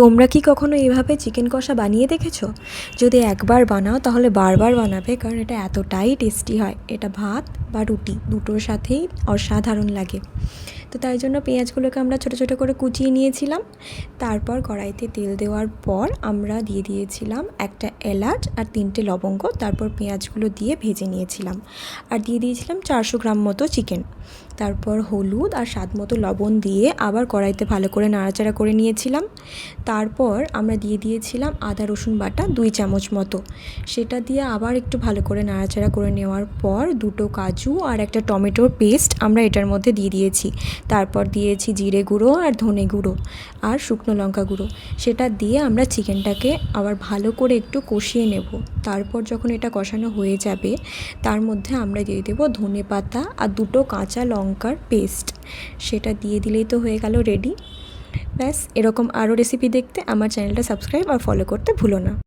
তোমরা কি কখনো এভাবে চিকেন কষা বানিয়ে দেখেছো? যদি একবার বানাও তাহলে বারবার বানাবে, কারণ এটা এতটাই টেস্টি হয়। এটা ভাত বা রুটি দুটোর সাথেই অসাধারণ লাগে। তো তাই জন্য পেঁয়াজগুলোকে আমরা ছোটো ছোটো করে কুচিয়ে নিয়েছিলাম। তারপর কড়াইতে তেল দেওয়ার পর আমরা দিয়ে দিয়েছিলাম একটা এলাচ আর 3টে লবঙ্গ। তারপর পেঁয়াজগুলো দিয়ে ভেজে নিয়েছিলাম আর দিয়ে দিয়েছিলাম 400 গ্রাম মতো চিকেন। তারপর হলুদ আর স্বাদ মতো লবণ দিয়ে আবার কড়াইতে ভালো করে নাড়াচাড়া করে নিয়েছিলাম। তারপর আমরা দিয়ে দিয়েছিলাম আদা রসুন বাটা 2 চামচ মতো। সেটা দিয়ে আবার একটু ভালো করে নাড়াচাড়া করে নেওয়ার পর 2টো কাজু আর একটা টমেটোর পেস্ট আমরা এটার মধ্যে দিয়ে দিয়েছি। তারপর দিয়েছি জিরে গুঁড়ো আর ধনে গুঁড়ো আর শুকনো লঙ্কা গুঁড়ো। সেটা দিয়ে আমরা চিকেনটাকে আবার ভালো করে একটু কষিয়ে নেব। তারপর যখন এটা কষানো হয়ে যাবে তার মধ্যে আমরা দিয়ে দেবো ধনে পাতা আর 2টো কাঁচা লঙ্কার পেস্ট। সেটা দিয়ে দিলেই তো হয়ে গেল রেডি। ব্যাস, এরকম আরও রেসিপি দেখতে আমার চ্যানেলটা সাবস্ক্রাইব আর ফলো করতে ভুলো না।